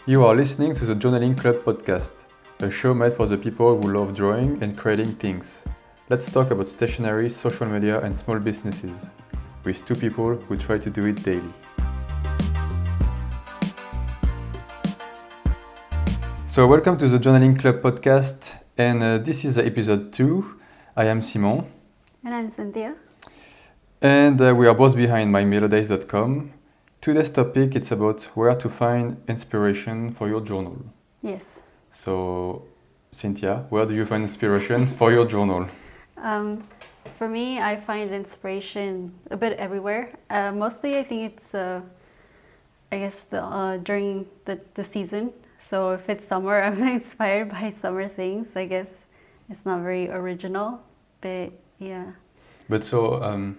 You are listening to the Journaling Club podcast, a show made for the people who love drawing and creating things. Let's talk about stationery, social media, and small businesses, with two people who try to do it daily. So, welcome to the Journaling Club podcast, and this is episode 2. I am Simon. And I'm Cynthia. And we are both behind mymelodies.com. Today's topic is about where to find inspiration for your journal. Yes. So, Cynthia, where do you find inspiration for your journal? For me, I find inspiration a bit everywhere. Mostly, I think it's, during the season. So if it's summer, I'm inspired by summer things. I guess it's not very original, but yeah. But so,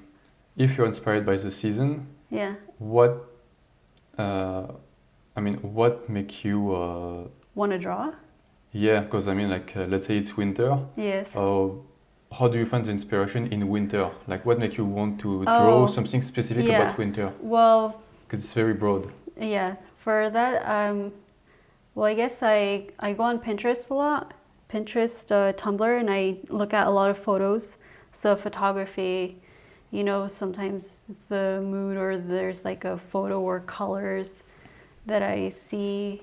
if you're inspired by the season, yeah. What make you want to draw? Yeah, because let's say it's winter. Yes. How do you find the inspiration in winter? Like, what makes you want to draw something specific about winter? Well, because it's very broad. Yeah, for that, I guess I go on Pinterest a lot, Tumblr, and I look at a lot of photos. So photography, sometimes it's the mood, or there's like a photo or colors that I see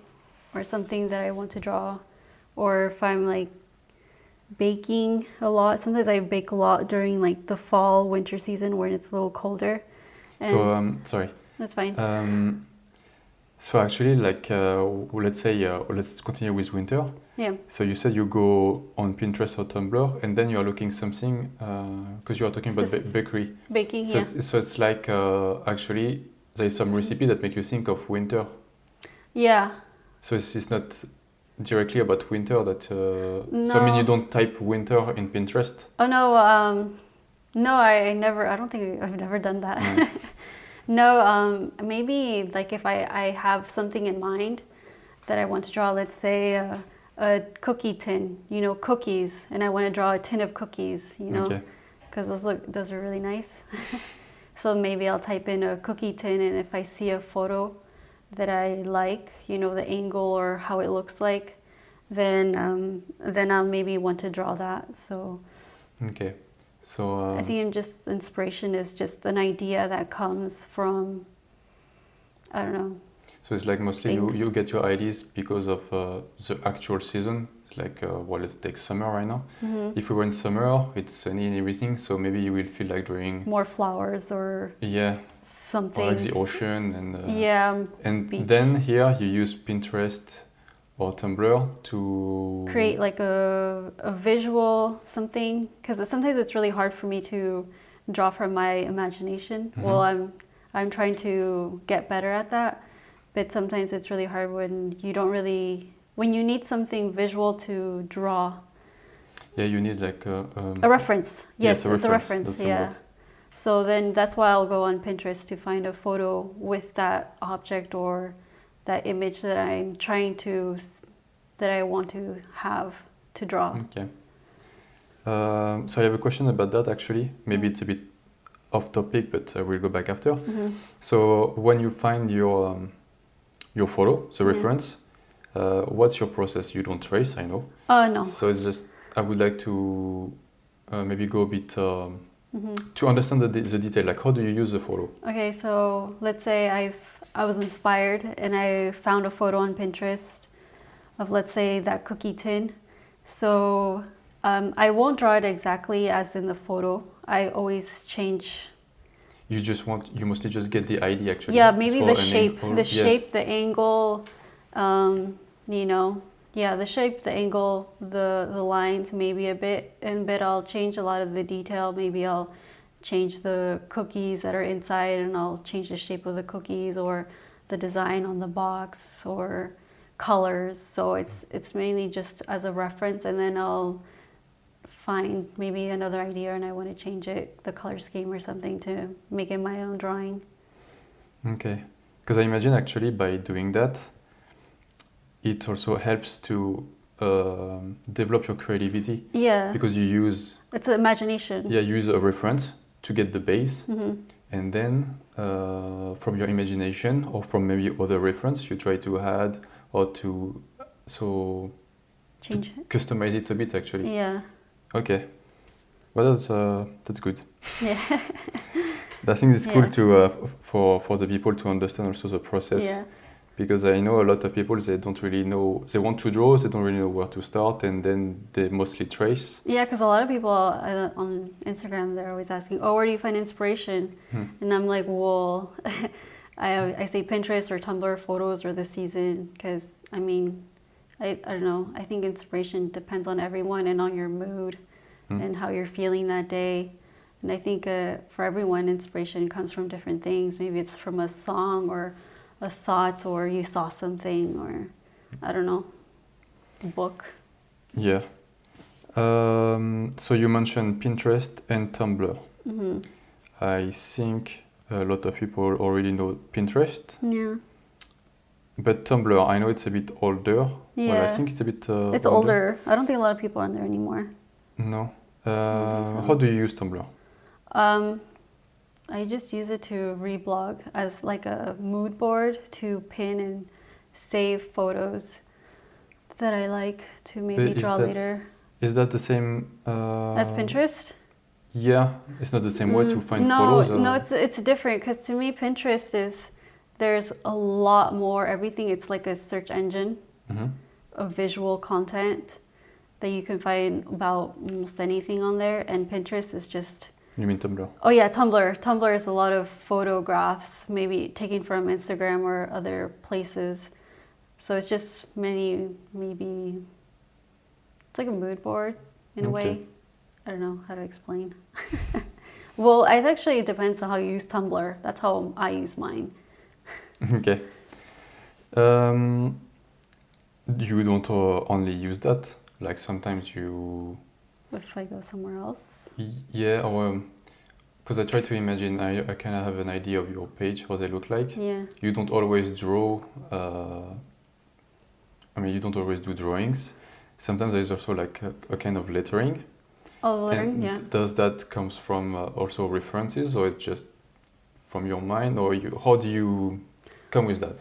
or something that I want to draw. Or if I'm like baking a lot, sometimes I bake a lot during like the fall, winter season when it's a little colder. And sorry. That's fine. So actually, let's say, let's continue with winter. Yeah. So you said you go on Pinterest or Tumblr, and then you are looking something, because you are talking about bakery. Baking, so it's like, actually, there is some recipe that make you think of winter. Yeah. So it's not directly about winter that... No. So you don't type winter in Pinterest? Oh, no. No, I don't think I've never done that. Mm. No, maybe like if I have something in mind that I want to draw, let's say a cookie tin, cookies, and I want to draw a tin of cookies, because those are really nice. So maybe I'll type in a cookie tin, and if I see a photo that I like, the angle or how it looks like, then I'll maybe want to draw that. So. Okay. So I think inspiration is just an idea that comes from, I don't know. So it's like mostly you get your ideas because of the actual season. It's like, let's take summer right now. Mm-hmm. If we were in summer, it's sunny and everything, so maybe you will feel like drawing more flowers or something. Or like the ocean and and beach. Then here you use Pinterest or Tumblr to create like a visual something, because sometimes it's really hard for me to draw from my imagination. Mm-hmm. Well, I'm trying to get better at that, but sometimes it's really hard when you need something visual to draw. Yeah, you need like a reference. Yes, it's a reference. Yeah. So then that's why I'll go on Pinterest to find a photo with that object or that image that I want to have to draw. Okay. So I have a question about that actually. Maybe it's a bit off topic, but we'll go back after. Mm-hmm. So when you find your photo, the reference, what's your process? You don't trace, I know. No. So it's just, I would like to maybe go a bit to understand the detail. Like, how do you use the photo? Okay, so let's say I was inspired and I found a photo on Pinterest of, let's say, that cookie tin. So I won't draw it exactly as in the photo. I always change. You mostly just get the idea actually. Yeah, maybe the shape, the angle, the shape, the angle, the lines maybe a bit, but I'll change a lot of the detail. Maybe I'll change the cookies that are inside, and I'll change the shape of the cookies or the design on the box or colors. So it's mainly just as a reference, and then I'll find maybe another idea and I want to change it, the color scheme or something, to make it my own drawing. Okay, because I imagine actually by doing that, it also helps to develop your creativity. Yeah. Because you use... It's an imagination. Yeah, you use a reference to get the base. Mm-hmm. And then from your imagination or from maybe other reference, you try to add or to Change it. customize it a bit actually. Yeah. Okay, well that's good. Yeah. I think it's cool Yeah. to for the people to understand also the process. Yeah. Because I know a lot of people, they don't really know, they want to draw, they don't really know where to start, and then they mostly trace. Yeah, because a lot of people on Instagram, they're always asking, oh, where do you find inspiration? And I'm like, well, I say Pinterest or Tumblr photos or the season, because I mean, I don't know, I think inspiration depends on everyone and on your mood and how you're feeling that day. And I think for everyone, inspiration comes from different things. Maybe it's from a song or a thought, or you saw something, or I don't know, a book. Yeah. So you mentioned Pinterest and Tumblr. I think a lot of people already know Pinterest. Yeah. But Tumblr, I know it's a bit older. Yeah. Well, I think it's a bit it's older. I don't think a lot of people are on there anymore. No. So. How do you use Tumblr? I just use it to reblog as like a mood board to pin and save photos that I like to maybe draw later. Is that the same as Pinterest? Yeah, it's not the same way to find photos. No, it's different, because to me Pinterest there's a lot more everything. It's like a search engine of visual content that you can find about almost anything on there, and Pinterest is just. You mean Tumblr? Oh yeah, Tumblr. Tumblr is a lot of photographs, maybe taken from Instagram or other places. So it's just maybe it's like a mood board in a way. I don't know how to explain. Well, it actually depends on how you use Tumblr. That's how I use mine. Okay. You don't only use that? Like sometimes you... If I go somewhere else? Yeah, or... Because I try to imagine, I kind of have an idea of your page, how they look like. Yeah. You don't always draw... I mean, you don't always do drawings. Sometimes there's also like a kind of lettering. Oh, lettering, yeah. Does that comes from also references, or it's just from your mind, or how do you come with that?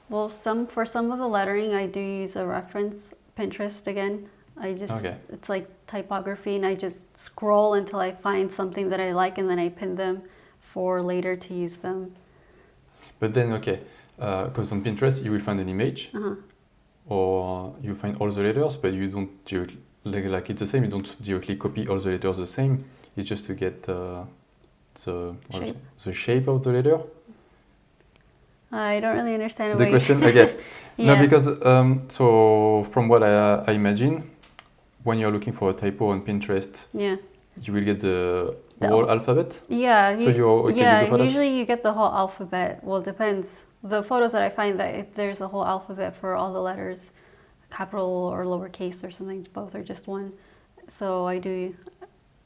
Well, for some of the lettering, I do use a reference, Pinterest again. It's like typography, and I just scroll until I find something that I like, and then I pin them for later to use them. But then, because on Pinterest you will find an image, or you find all the letters, but you don't directly, like it's the same. You don't directly copy all the letters the same. It's just to get the shape of the letter. I don't really understand the question. Okay, yeah. No, because so from what I imagine, when you're looking for a typo on Pinterest, you will get the whole alphabet. Yeah. So you're okay with the usually you get the whole alphabet. Well, it depends. The photos that I find that there's a whole alphabet for all the letters, capital or lowercase or something, both or just one. So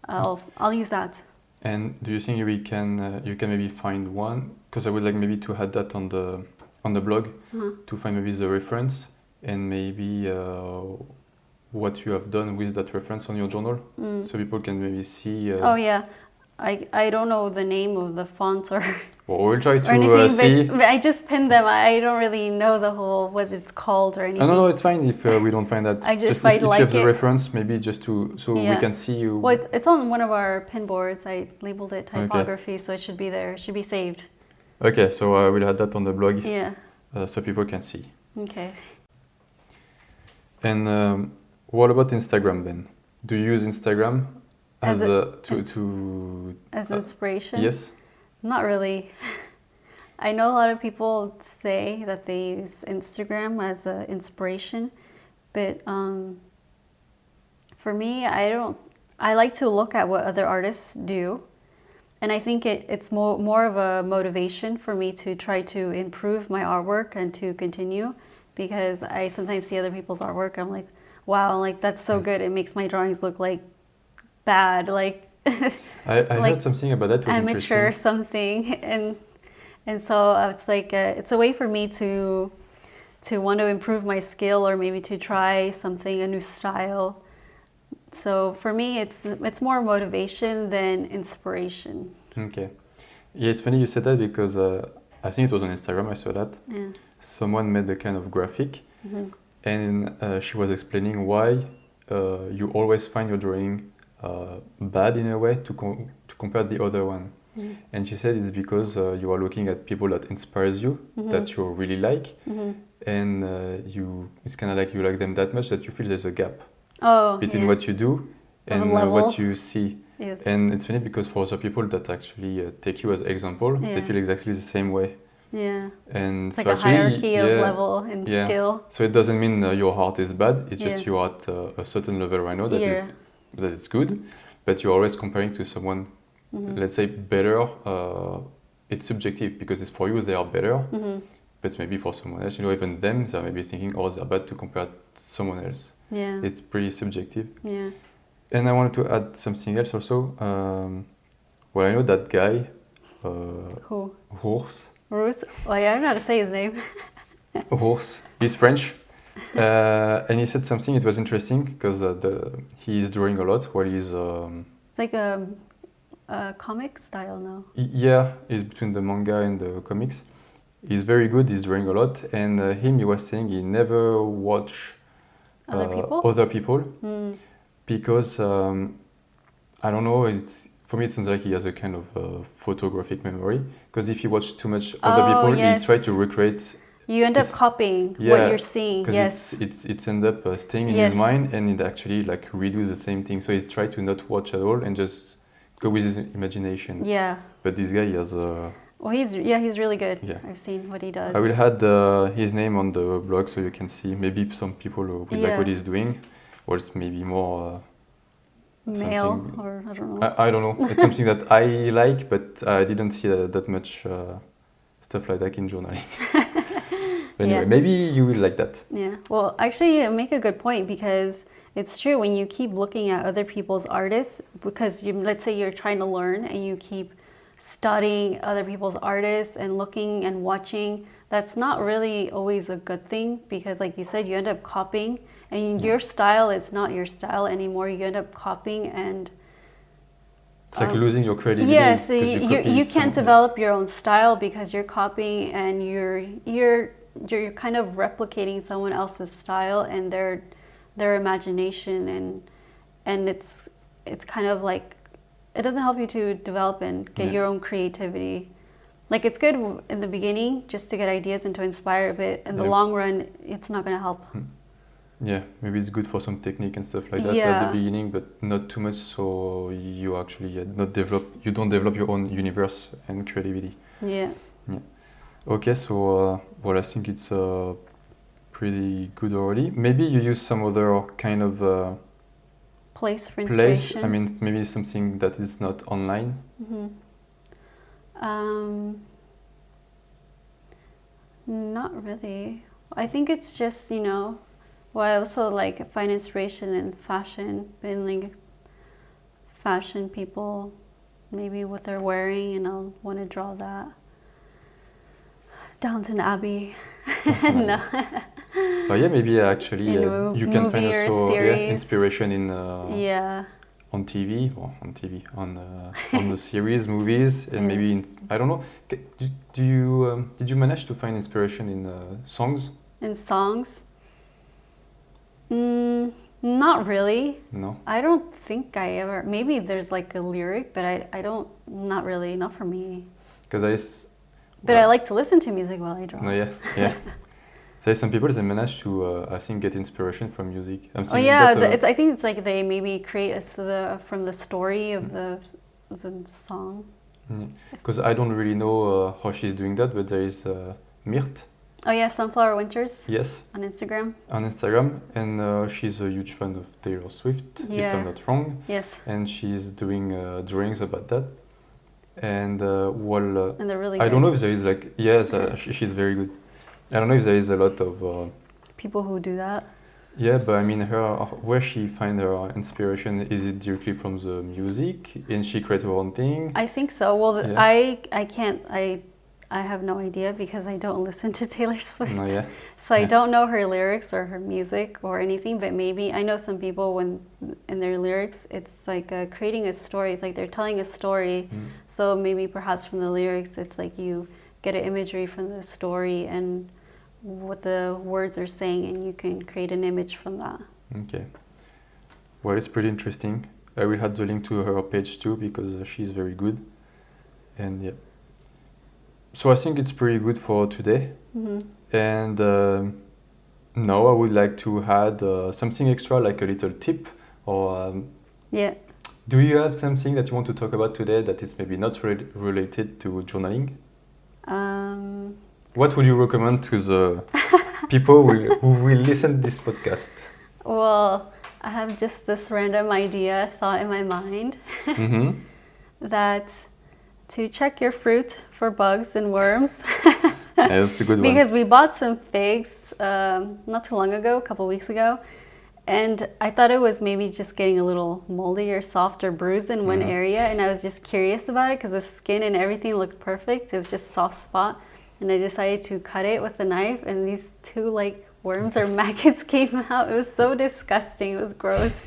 I'll use that. And do you think you can maybe find one? Because I would like maybe to add that on the blog to find maybe the reference and maybe what you have done with that reference on your journal, so people can maybe see. Oh yeah, I don't know the name of the fonts or. Well, we'll try to see. But I just pinned them. I don't really know the whole what it's called or anything. No, it's fine if we don't find that. I just if you have the reference, maybe just we can see you. Well, it's on one of our pin boards. I labeled it typography, so it should be there. It should be saved. Okay, so I will add that on the blog. Yeah. So people can see. Okay. And what about Instagram then? Do you use Instagram as inspiration? Yes. Not really. I know a lot of people say that they use Instagram as an inspiration, but for me, I like to look at what other artists do, and I think it's more of a motivation for me to try to improve my artwork and to continue, because I sometimes see other people's artwork, I'm like, wow, like that's so good, it makes my drawings look like bad, like I heard something about that. Was amateur something, and so it's like it's a way for me to want to improve my skill, or maybe to try something, a new style. So for me, it's more motivation than inspiration. Okay, yeah, it's funny you said that, because I think it was on Instagram, I saw that. Yeah. Someone made a kind of graphic, Mm-hmm. and she was explaining why you always find your drawing bad in a way to compare the other one. Mm-hmm. And she said it's because you are looking at people that inspires you, Mm-hmm. that you really like, Mm-hmm. and it's kind of like you like them that much that you feel there's a gap between Yeah. what you do Of a and level. what you see. Yeah. And it's funny because for other people that actually take you as example, they Yeah. feel exactly the same way. Yeah. And It's so like a actually, hierarchy of yeah, level and yeah. skill. So it doesn't mean your heart is bad. It's just Yeah. you're at a certain level right now that Yeah. that is good, but you're always comparing to someone, Mm-hmm. let's say better. It's subjective because it's for you they are better, Mm-hmm. but maybe for someone else, even them, they're maybe thinking, oh, they're bad to compare to someone else. Yeah. It's pretty subjective. Yeah. And I wanted to add something else also. Well, I know that guy, Who? Rours. Bruce? Oh, yeah, I don't know how to say his name. Rours. He's French. And he said something, it was interesting because he is drawing a lot while he's... It's like a comic style now. Yeah, he's between the manga and the comics. He's very good, he's drawing a lot. And he was saying he never watch Other people? Mm. Because, I don't know, for me it sounds like he has a kind of photographic memory. Because if you watch too much other people, yes. he tries to recreate... You end up copying what you're seeing. Yes. Because it's end up staying in Yes. his mind, and it actually like redo the same thing. So he's tried to not watch at all and just go with his imagination. Yeah. But this guy has... Well, he's really good. Yeah. I've seen what he does. I will add his name on the blog so you can see. Maybe some people will like what he's doing, or it's maybe more male, something... or I don't know. I don't know. It's something that I like, but I didn't see that much stuff like that in journaling. But anyway, Yeah. maybe you will like that. Yeah. Well, actually, you make a good point because it's true when you keep looking at other people's artists, because let's say you're trying to learn and you keep studying other people's artists and looking and watching, that's not really always a good thing because like you said, you end up copying and your style is not your style anymore. You end up copying and it's like losing your credibility. Yes, so you you can't develop your own style because you're copying and you're kind of replicating someone else's style and their imagination and it's kind of like it doesn't help you to develop and get your own creativity. Like it's good in the beginning just to get ideas and to inspire, but in the long run, it's not going to help. Yeah, maybe it's good for some technique and stuff like that at the beginning, but not too much, so you actually don't develop your own universe and creativity. Yeah. Okay, so well, I think it's pretty good already. Maybe you use some other kind of place for inspiration. I mean, maybe something that is not online. Mm-hmm. Not really. I think it's just, well, I also like find inspiration in fashion, in like fashion people, maybe what they're wearing, and I'll want to draw that. Downton Abbey. No. But yeah, maybe actually you can find also inspiration in on TV or on the series, movies, and maybe in, I don't know. Did you manage to find inspiration in songs? In songs? Not really. No. I don't think I ever. Maybe there's like a lyric, but I don't. Not really. Not for me. Because I like to listen to music while I draw. No, yeah. There's some people that manage to, I think, get inspiration from music. I think it's like they maybe create from the story of the song. Because I don't really know how she's doing that, but there is Myrthe. Oh yeah, Sunflower Winters. Yes. On Instagram. And she's a huge fan of Taylor Swift, if I'm not wrong. Yes. And she's doing drawings about that. And and they're really good. I don't know if there is like, yes, she's very good. I don't know if there is a lot of people who do that. Yeah, but I mean, where she find her inspiration, is it directly from the music and she create her own thing? I think so. Well, yeah. I have no idea because I don't listen to Taylor Swift. No, yeah. So I don't know her lyrics or her music or anything, but maybe I know some people when in their lyrics, it's like creating a story. It's like they're telling a story. So maybe perhaps from the lyrics, it's like you get an imagery from the story and what the words are saying, and you can create an image from that. Okay. Well, it's pretty interesting. I will add the link to her page too because she's very good. And yeah. So I think it's pretty good for today. And now I would like to add something extra, like a little tip or. Yeah. Do you have something that you want to talk about today that is maybe not related to journaling? What would you recommend to the people who will listen to this podcast? Well, I have just this random thought in my mind that to check your fruit for bugs and worms. Yeah, that's a good one. Because we bought some figs not too long ago, a couple weeks ago, and I thought it was maybe just getting a little moldy or soft or bruised in one area, and I was just curious about it because the skin and everything looked perfect. It was just a soft spot, and I decided to cut it with a knife, and these two like worms or maggots came out. It was so disgusting. It was gross.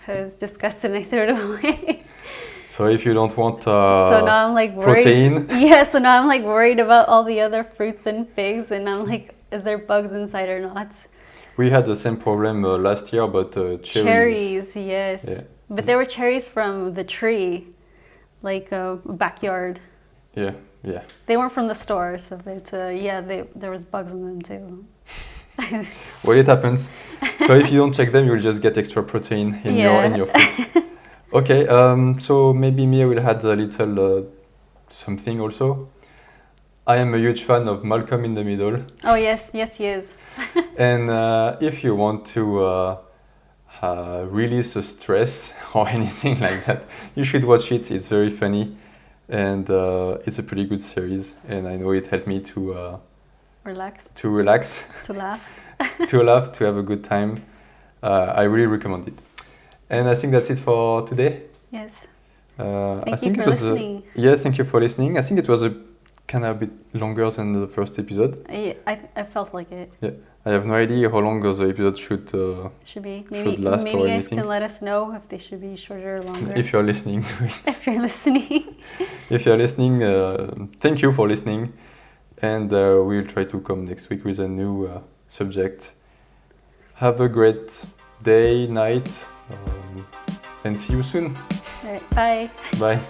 I was disgusted and I threw it away. So if you don't want so now I'm like worried. Protein. Yeah, so now I'm like worried about all the other fruits and figs, and I'm like, is there bugs inside or not? We had the same problem last year, but cherries. Cherries, yes. Yeah. But they were cherries from the tree, like a backyard. Yeah, yeah. They weren't from the store, so there was bugs in them too. Well, it happens. So if you don't check them, you'll just get extra protein in your fruits. Okay, so maybe me, I will add a little something also. I am a huge fan of Malcolm in the Middle. Oh yes, he is. And if you want to release the stress or anything like that, you should watch it. It's very funny, and it's a pretty good series. And I know it helped me to relax, to laugh, to laugh, to have a good time. I really recommend it. And I think that's it for today. Yes. Thank you for listening. Thank you for listening. I think it was a kind of a bit longer than the first episode. I felt like it. Yeah, I have no idea how long the episode should be. Should last maybe or you guys anything. can let us know if they should be shorter or longer. If you're listening to it. If you're listening. If you're listening, thank you for listening. And we'll try to come next week with a new subject. Have a great day, night, and see you soon. All right, bye. Bye.